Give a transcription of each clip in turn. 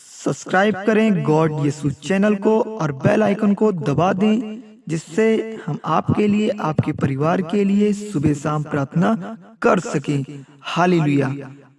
Subscribe करें God यीशु channel को और बेल आइकन को दबा दें, जिससे हम आपके लिए, आपके परिवार के लिए सुबह शाम प्रार्थना कर सकें। हालेलुया।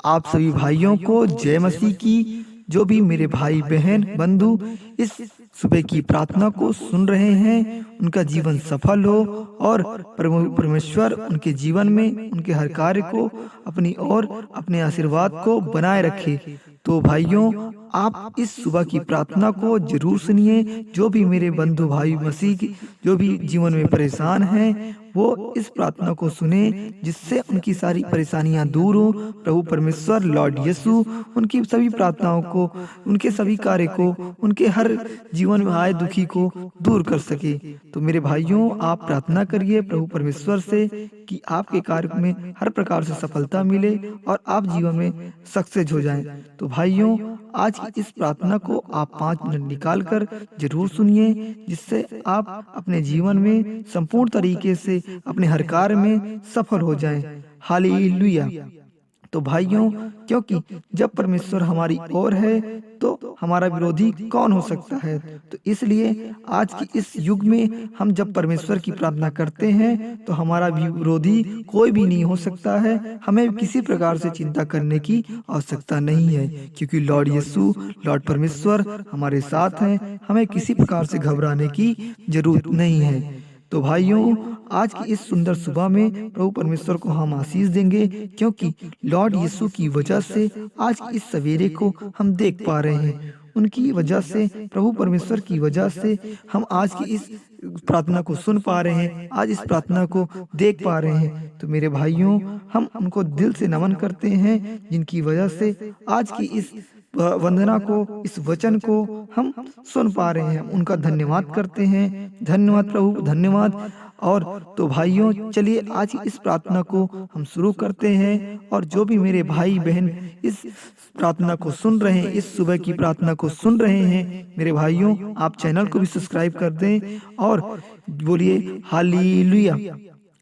आप सभी भाइयों को जय मसीह की। जो भी मेरे भाई बहन बंधु इस सुबह की प्रार्थना को सुन रहे हैं, उनका जीवन सफल हो और परमेश्वर उनके जीवन में उनके हर कार्य को अपनी ओर अपने आशीर्वाद को बनाए रखे। तो भाइयों, आप इस सुबह की प्रार्थना को जरूर सुनिए। जो भी मेरे बंधु भाई मसीह की जो भी जीवन में परेशान हैं, वो इस प्रार्थना को सुने, जिससे उनकी सारी परेशानियां दूर हो। प्रभु परमेश्वर लॉर्ड यीशु उनकी सभी प्रार्थनाओं को, उनके सभी कार्य को, उनके हर जीवन में आए दुखी को दूर कर सके। तो मेरे भाइयों, आप प्रार्थना करिए प्रभु परमेश्वर से कि आपके कार्य में हर प्रकार से सफलता मिले और आप जीवन में सक्सेस हो जाएं। तो भाइयों, आज की इस प्रार्थना को आप 5 मिनट निकाल कर जरूर सुनिए, जिससे आप अपने जीवन में संपूर्ण तरीके से अपने हर कार्य में सफल हो जाएं। हालेलुया। तो भाइयों, क्योंकि जब परमेश्वर हमारी ओर है तो हमारा विरोधी कौन हो सकता है। तो इसलिए आज की इस युग में हम जब परमेश्वर की प्रार्थना करते हैं तो हमारा विरोधी कोई भी नहीं हो सकता है। हमें किसी प्रकार से चिंता करने की आवश्यकता नहीं है, क्योंकि लॉर्ड यीशु, लॉर्ड परमेश्वर हमारे साथ हैं। हमें किसी प्रकार से घबराने की जरूरत नहीं है। तो भाइयों, आज की इस सुंदर सुबह में प्रभु परमेश्वर को हम आशीष देंगे, क्योंकि लॉर्ड यीशु की वजह से आज की इस सवेरे को हम देख पा रहे हैं। उनकी वजह से, प्रभु परमेश्वर की वजह से हम आज की इस प्रार्थना को सुन पा रहे हैं, आज इस प्रार्थना को देख पा रहे हैं। तो मेरे भाइयों, हम उनको दिल से नमन करते हैं, जिनकी वजह से आज की इस वंदना को, इस वचन को हम सुन पा रहे हैं। उनका धन्यवाद करते हैं। धन्यवाद प्रभु, धन्यवाद। और तो भाइयों, चलिए आज की इस प्रार्थना को हम शुरू करते हैं। और जो भी मेरे भाई बहन इस प्रार्थना को सुन रहे हैं, इस सुबह की प्रार्थना को सुन रहे हैं, मेरे भाइयों, आप चैनल को भी सब्सक्राइब कर दें और बोलिए हालेलुया।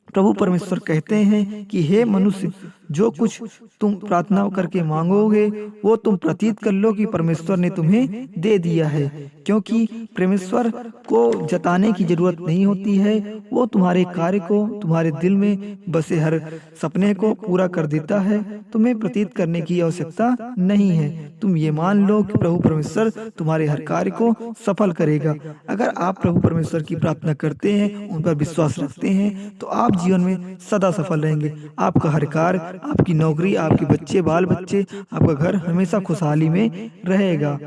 प्रभु परमेश्वर कहते हैं कि हे मनुष्य, जो कुछ तुम प्रार्थना करके मांगोगे वो तुम प्रतीत कर लो कि परमेश्वर ने तुम्हें दे दिया है, क्योंकि परमेश्वर को जताने की जरूरत नहीं होती है। वो तुम्हारे कार्य को, तुम्हारे दिल में बसे हर सपने को पूरा कर देता है। तुम्हें प्रतीत करने की आवश्यकता नहीं है। तुम ये मान लो कि प्रभु परमेश्वर तुम्हारे हर कार्य को सफल करेगा। अगर आप प्रभु परमेश्वर की प्रार्थना करते हैं, उन पर विश्वास रखते हैं, तो आप जीवन में सदा सफल रहेंगे। आपका हर कार्य, आपकी नौकरी, आपके बच्चे, बाल बच्चे, आपका घर हमेशा खुशहाली में रहेगा।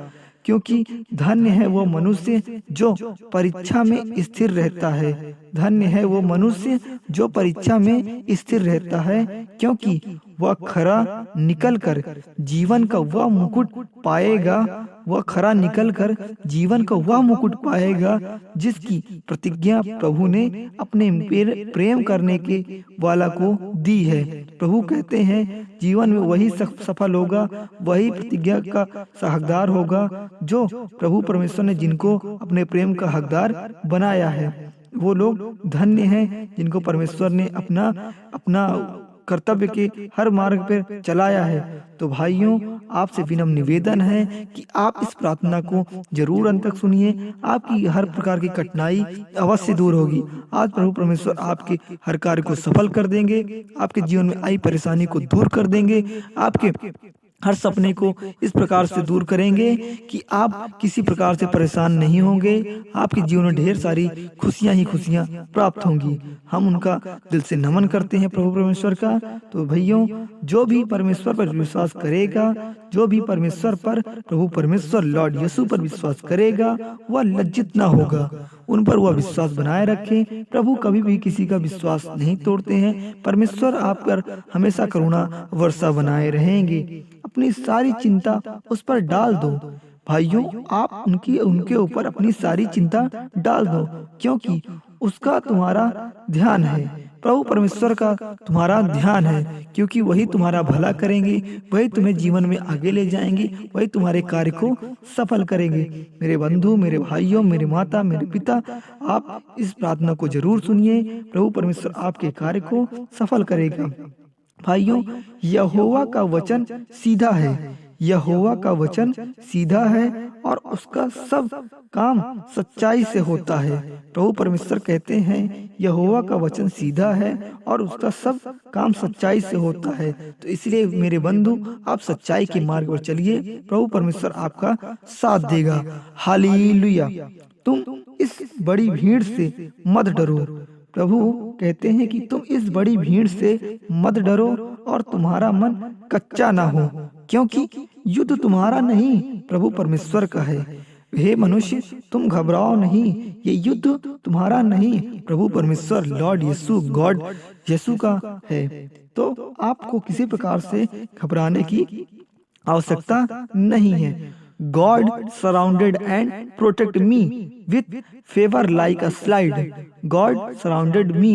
क्योंकि धन्य है वो मनुष्य जो परीक्षा में स्थिर रहता है। धन्य है वो मनुष्य जो परीक्षा में स्थिर रहता है, क्योंकि वह खरा निकलकर जीवन का वह मुकुट पाएगा। वह खरा निकलकर जीवन का वह मुकुट पाएगा जिसकी प्रतिज्ञा प्रभु ने अपने प्रेम करने के वाला को दी है। प्रभु कहते हैं जीवन में वही सफल होगा, वही प्रतिज्ञा का हकदार होगा जो प्रभु परमेश्वर ने जिनको अपने प्रेम का हकदार बनाया है। वो लोग धन्य हैं जिनको परमेश्वर ने अपना कर्तव्य के हर मार्ग पर चलाया है। तो भाइयों, आपसे विनम्र निवेदन है कि आप इस प्रार्थना को जरूर अंत तक सुनिए। आपकी हर प्रकार की कठिनाई अवश्य दूर होगी। आज प्रभु परमेश्वर आपके हर कार्य को सफल कर देंगे, आपके जीवन में आई परेशानी को दूर कर देंगे, आपके हर सपने को इस प्रकार से दूर करेंगे कि आप किसी प्रकार से परेशान नहीं होंगे। आपके जीवन में ढेर सारी खुशियां ही खुशियां प्राप्त होंगी। हम उनका दिल से नमन करते हैं प्रभु परमेश्वर का। तो भाइयों, जो भी परमेश्वर पर विश्वास करेगा, जो भी परमेश्वर पर, प्रभु परमेश्वर लॉर्ड यीशु पर विश्वास करेगा, वह लज्जित ना होगा। उन पर वह विश्वास बनाए रखें। प्रभु कभी भी किसी का विश्वास नहीं तोड़ते हैं। परमेश्वर आप पर हमेशा करुणा वर्षा बनाए रहेंगे। अपनी सारी चिंता उस पर डाल दो। भाइयों, आप उनके ऊपर अपनी सारी चिंता डाल दो, क्योंकि उसका तुम्हारा ध्यान है। प्रभु परमेश्वर का तुम्हारा ध्यान है, क्योंकि वही तुम्हारा भला करेंगे, वही तुम्हें जीवन में आगे ले जाएंगे, वही तुम्हारे कार्य को सफल करेंगे। मेरे बंधु, मेरे भाइयों, मेरे माता, मेरे पिता, आप इस प्रार्थना को जरूर सुनिए। प्रभु परमेश्वर आपके कार्य को सफल करेगा। भाइयों, यहोवा का वचन सीधा है, यहोवा का वचन सीधा है और उसका सब काम सच्चाई से होता है। प्रभु परमेश्वर कहते हैं यहोवा का वचन सीधा है और उसका सब काम सच्चाई से होता है। तो इसलिए मेरे बंधु, आप सच्चाई के मार्ग पर चलिए, प्रभु परमेश्वर आपका साथ देगा। हालेलुया। तुम इस बड़ी भीड़ से मत डरो। प्रभु कहते हैं कि तुम इस बड़ी भीड़ से मत डरो और तुम्हारा मन कच्चा ना हो, क्योंकि युद्ध तुम्हारा नहीं प्रभु परमेश्वर का है। हे मनुष्य, तुम घबराओ नहीं, ये युद्ध तुम्हारा नहीं प्रभु परमेश्वर लॉर्ड यीशु गॉड यीशु का है। तो आपको किसी प्रकार से घबराने की आवश्यकता नहीं है। God surrounded and protected me with favor like a slide. God surrounded me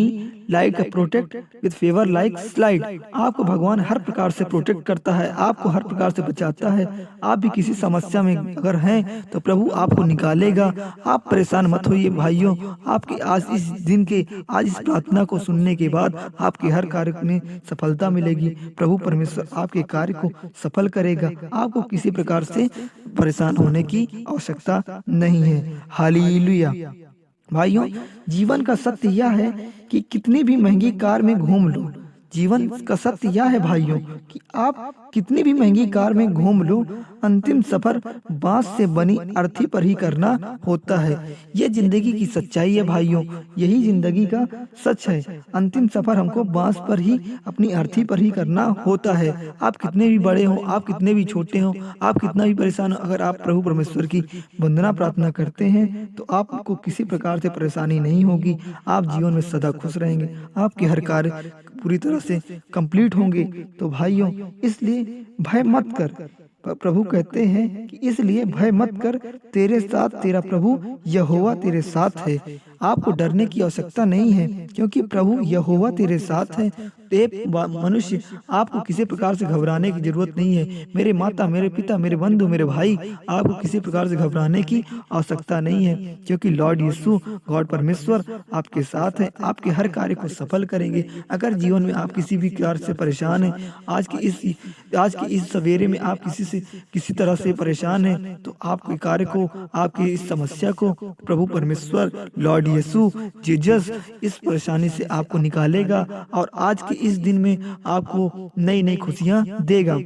like a protect with favor like slide. आपको भगवान हर प्रकार से प्रोटेक्ट करता है, आपको हर प्रकार से बचाता है। आप भी किसी समस्या में अगर हैं तो प्रभु आपको निकालेगा। आप परेशान मत होइए भाइयों। आपके आज इस दिन के आज इस प्रार्थना को सुनने के बाद आपके हर कार्य में सफलता मिलेगी। प्रभु परमेश्वर आपके कार्य को सफल करेगा। आपको किसी प्रकार से परेशान होने की आवश्यकता नहीं है। हालेलुया। भाइयों, जीवन का सत्य यह है कि कितनी भी महंगी कार में घूम लो, जीवन का सत्य यह है भाइयों कि आप कितनी भी महंगी कार में घूम लो, अंतिम सफर बांस से बनी अर्थी पर ही करना होता है। ये जिंदगी की सच्चाई है भाइयों, यही जिंदगी का सच है। अंतिम सफर हमको बांस पर ही, अपनी अर्थी पर ही करना होता है। आप कितने भी बड़े हो, आप कितने भी छोटे हो, आप कितना भी परेशान हो, अगर आप प्रभु परमेश्वर की वंदना प्रार्थना करते हैं तो आपको किसी प्रकार से परेशानी नहीं होगी। आप जीवन में सदा खुश रहेंगे, आपके हर कार्य पूरी तरह से कंप्लीट होंगे। तो भाइयों, इसलिए भय मत कर। प्रभु कहते हैं कि इसलिए भय मत कर, तेरे साथ तेरा प्रभु यहोवा तेरे साथ है। आपको डरने की आवश्यकता नहीं है, क्योंकि प्रभु यहोवा तेरे साथ है। मनुष्य, आपको किसी प्रकार से घबराने की जरूरत नहीं है। मेरे माता, मेरे पिता, मेरे बंधु, मेरे भाई, आपको किसी प्रकार से घबराने की आवश्यकता नहीं है, क्योंकि लॉर्ड यीशु गॉड परमेश्वर आपके साथ है। आपके हर कार्य को सफल करेंगे। अगर जीवन में आप किसी भी कार्य से परेशान हैं, आज के इस सवेरे में आप किसी तरह से परेशान हैं, तो आपके कार्य को, आपकी इस समस्या को प्रभु परमेश्वर लॉर्ड यीशु जीसस इस परेशानी से आपको निकालेगा और आज के इस दिन में आपको नई नई खुशियां देगा।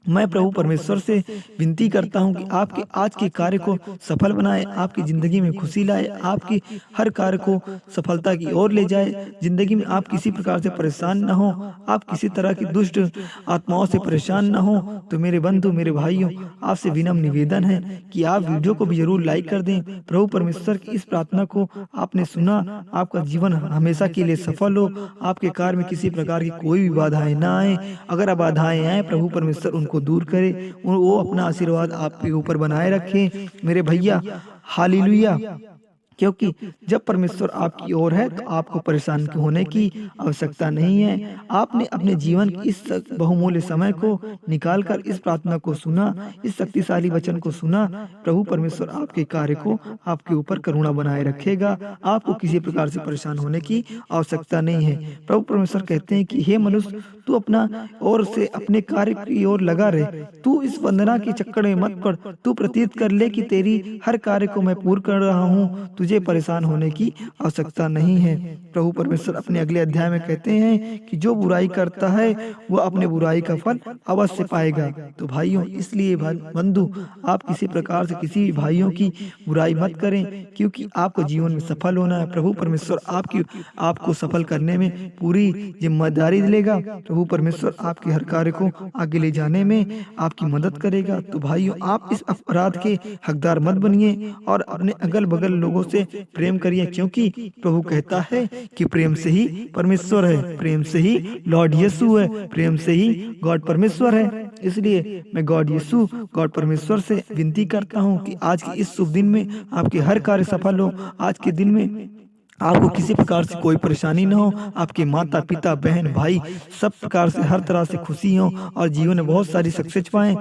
मैं प्रभु परमेश्वर से विनती करता हूं कि आपके आज के कार्य को सफल बनाए, आपकी जिंदगी में खुशी लाए, आपकी हर कार्य को सफलता की ओर ले जाए। जिंदगी में आप किसी प्रकार से परेशान न हो, आप किसी तरह की दुष्ट आत्माओं से परेशान न हो। तो मेरे बंधु, मेरे भाइयों, आपसे विनम्र निवेदन है कि आप वीडियो को भी जरूर लाइक कर दें। प्रभु परमेश्वर की इस प्रार्थना को आपने सुना, आपका जीवन हमेशा के लिए सफल हो, आपके कार्य में किसी प्रकार की कोई भी बाधाएं ना आए। अगर बाधाएं आए, प्रभु परमेश्वर उनको दूर करे, वो अपना आशीर्वाद आपके ऊपर बनाए रखे मेरे भैया। हालेलुया। क्योंकि जब परमेश्वर आपकी ओर है तो आपको परेशान होने की आवश्यकता नहीं है। आपने अपने जीवन की इस बहुमूल्य समय को निकालकर इस प्रार्थना को सुना, इस शक्तिशाली वचन को सुना। प्रभु परमेश्वर आपके कार्य को आपके ऊपर करुणा बनाए रखेगा। आपको किसी प्रकार से परेशान होने की आवश्यकता नहीं है। प्रभु परमेश्वर कहते हैं कि हे मनुष्य, तू अपना ओर से अपने कार्य की ओर लगा रहे, तू इस वंदना के चक्कर में मत पड़। तू प्रतीत कर ले कि तेरी हर कार्य को मैं पूर्ण कर रहा हूँ, तुझे परेशान होने की आवश्यकता नहीं है। प्रभु परमेश्वर अपने अगले अध्याय में कहते हैं कि जो बुराई करता है वह अपने बुराई का फल अवश्य पाएगा। तो भाइयों, इसलिए बंधु, आप किसी प्रकार से किसी भाइयों की बुराई मत करें, क्योंकि आपको जीवन में सफल होना है। प्रभु परमेश्वर आपको सफल करने में पूरी जिम्मेदारी लेगा। प्रभु परमेश्वर आपके हर कार्य को आगे ले जाने में आपकी मदद करेगा। तो भाइयों, आप इस अपराध के हकदार मत बनिए और अपने अगल बगल लोगों से प्रेम करिए, क्योंकि प्रभु कहता है कि प्रेम से ही परमेश्वर है, प्रेम से ही लॉर्ड यीशु है, प्रेम से ही गॉड परमेश्वर है। इसलिए मैं गॉड यीशु गॉड परमेश्वर से विनती करता हूँ कि आज के इस शुभ दिन में आपके हर कार्य सफल हो। आज के दिन में आपको किसी प्रकार से कोई परेशानी न हो, आपके माता पिता बहन भाई सब प्रकार से हर तरह से खुशी हो और जीवन में बहुत सारी सक्सेस पाएं।